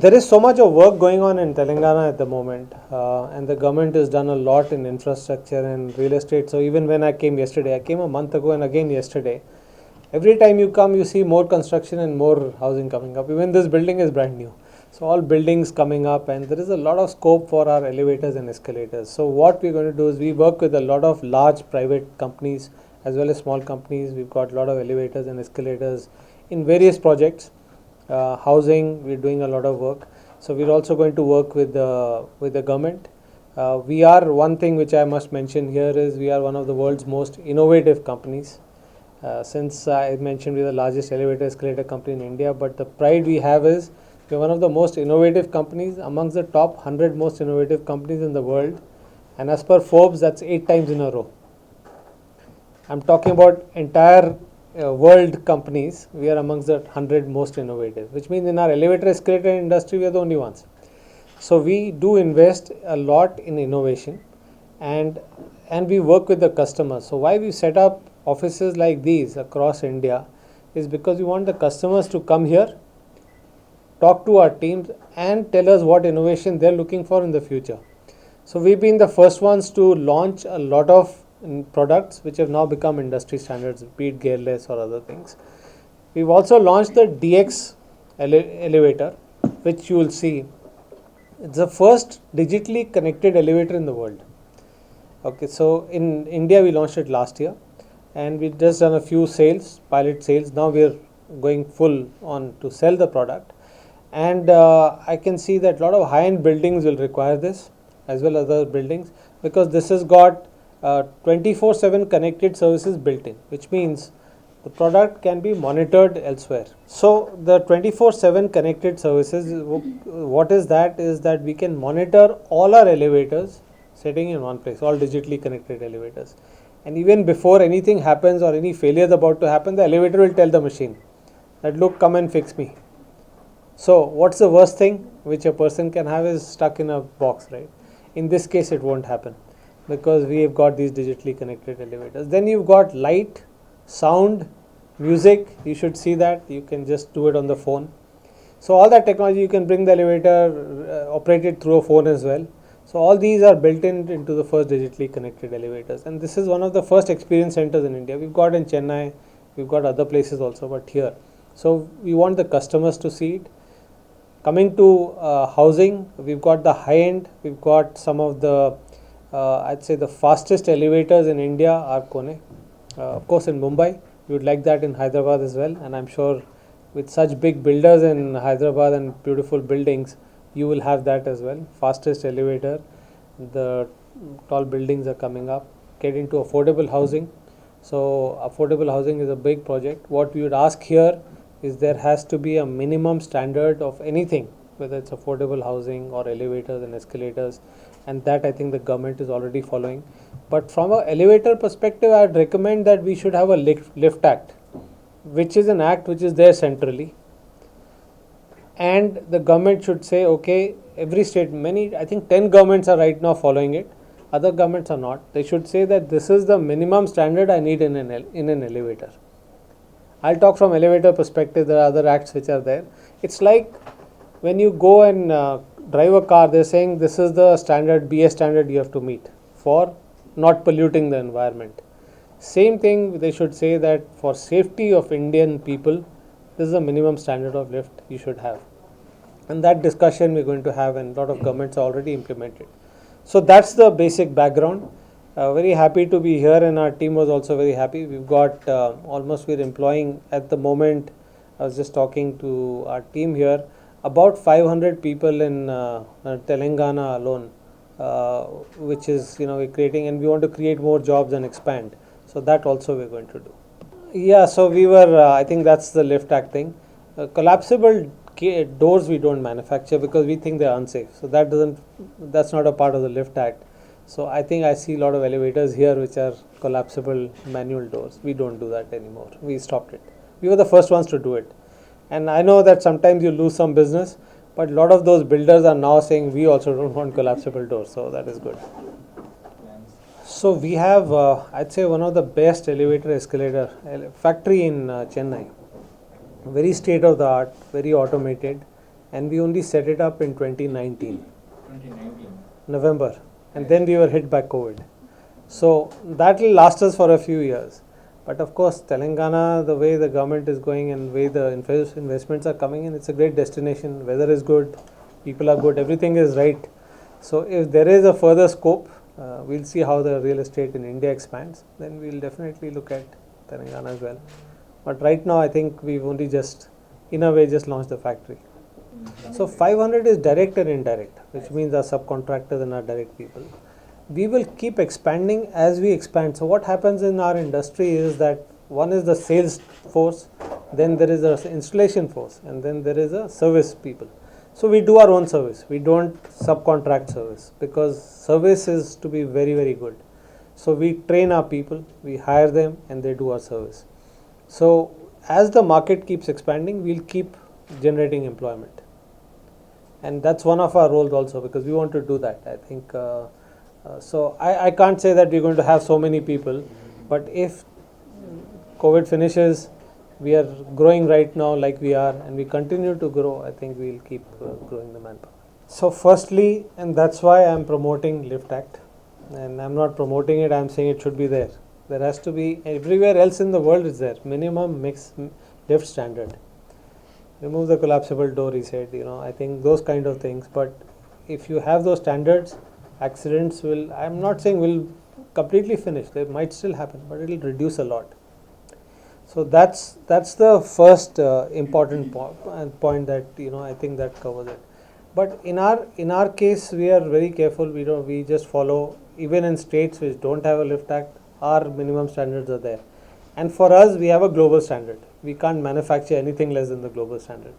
there is so much of work going on in Telangana at the moment, and the government has done a lot in infrastructure and real estate. So even when I came yesterday, I came a month ago and again yesterday. Every time you come, you see more construction and more housing coming up. Even this building is brand new. So all buildings coming up, and there is a lot of scope for our elevators and escalators. So what we're going to do is we work with a lot of large private companies as well as small companies. We've got a lot of elevators and escalators in various projects. Housing, we're doing a lot of work. So we're also going to work with the government. We are, one thing which I must mention here is we are one of the world's most innovative companies. Since I mentioned we're the largest elevator escalator company in India, but the pride we have is we're one of the most innovative companies, amongst the top 100 most innovative companies in the world. And as per Forbes, that's 8 times in a row. I'm talking about entire world companies. We are amongst the 100 most innovative, which means in our elevator escalator industry, we are the only ones. So we do invest a lot in innovation, and we work with the customers. So why we set up offices like these across India is because we want the customers to come here, talk to our teams, and tell us what innovation they're looking for in the future. So we've been the first ones to launch a lot of products which have now become industry standards, be it gearless or other things. We've also launched the DX elevator, which you will see. It's the first digitally connected elevator in the world. Okay, so in India we launched it last year, and we just done a few sales, pilot sales. Now we are going full on to sell the product, and I can see that a lot of high-end buildings will require this as well as other buildings, because this has got 24/7 connected services built in, which means the product can be monitored elsewhere. So the 24/7 connected services, what is that? Is that we can monitor all our elevators sitting in one place, all digitally connected elevators. And even before anything happens or any failure is about to happen, the elevator will tell the machine that, look, come and fix me. So what's the worst thing which a person can have is stuck in a box, right? In this case, it won't happen, because we have got these digitally connected elevators. Then you've got light, sound, music. You should see that. You can just do it on the phone. So all that technology, you can bring the elevator, operate it through a phone as well. So all these are built into the first digitally connected elevators. And this is one of the first experience centers in India. We've got in Chennai, we've got other places also, but here. So we want the customers to see it. Coming to housing, we've got the high end. We've got some of the I'd say the fastest elevators in India are Kone. Of course, in Mumbai, we would like that in Hyderabad as well. And I'm sure with such big builders in Hyderabad and beautiful buildings, you will have that as well. Fastest elevator. The tall buildings are coming up. Get into affordable housing. So affordable housing is a big project. What we would ask here is there has to be a minimum standard of anything, whether it's affordable housing or elevators and escalators, and that I think the government is already following. But from an elevator perspective, I would recommend that we should have a lift act, which is an act which is there centrally, and the government should say, okay, every state, I think 10 governments are right now following it, other governments are not. They should say that this is the minimum standard I need in an elevator. I'll talk from elevator perspective. There are other acts which are there. It's like when you go and drive a car, they're saying this is the standard, BS standard you have to meet for not polluting the environment. Same thing, they should say that for safety of Indian people, this is the minimum standard of lift you should have. And that discussion we're going to have, and a lot of governments are already implemented. So that's the basic background. Very happy to be here, and our team was also very happy. We've got we're employing at the moment, I was just talking to our team here, about 500 people in Telangana alone, which is, we're creating, and we want to create more jobs and expand. So that also we're going to do. Yeah, so we were, I think that's the lift act thing. Collapsible doors we don't manufacture because we think they're unsafe. So that's not a part of the lift act. So I think I see a lot of elevators here which are collapsible manual doors. We don't do that anymore. We stopped it. We were the first ones to do it. And I know that sometimes you lose some business, but a lot of those builders are now saying we also don't want collapsible doors. So that is good. So we have, I'd say, one of the best elevator escalator factory in Chennai. Very state of the art, very automated, and we only set it up in 2019. 2019. November, and then we were hit by COVID. So that will last us for a few years. But of course, Telangana, the way the government is going and the way the investments are coming in, it's a great destination. Weather is good, people are good, everything is right. So if there is a further scope, we'll see how the real estate in India expands. Then we'll definitely look at Telangana as well. But right now, I think we've only just, in a way, just launched the factory. So 500 is direct and indirect, which means our subcontractors and our direct people. We will keep expanding as we expand. So what happens in our industry is that one is the sales force, then there is an installation force, and then there is a service people. So we do our own service. We don't subcontract service because service is to be very, very good. So we train our people, we hire them, and they do our service. So as the market keeps expanding, we'll keep generating employment. And that's one of our roles also, because we want to do that. I think so I can't say that we're going to have so many people, but if COVID finishes, we are growing right now like we are, and we continue to grow, I think we'll keep growing the manpower. So firstly, and that's why I'm promoting Lift Act, and I'm not promoting it, I'm saying it should be there. There has to be, everywhere else in the world is there, minimum mixed lift standard. Remove the collapsible door, he said, I think those kind of things. But if you have those standards, accidents will, I'm not saying will completely finish, they might still happen, but it will reduce a lot. So that's the first important point that, I think that covers it. But in our case, we are very careful. We just follow, even in states which don't have a Lift Act, our minimum standards are there. And for us, we have a global standard. We can't manufacture anything less than the global standard.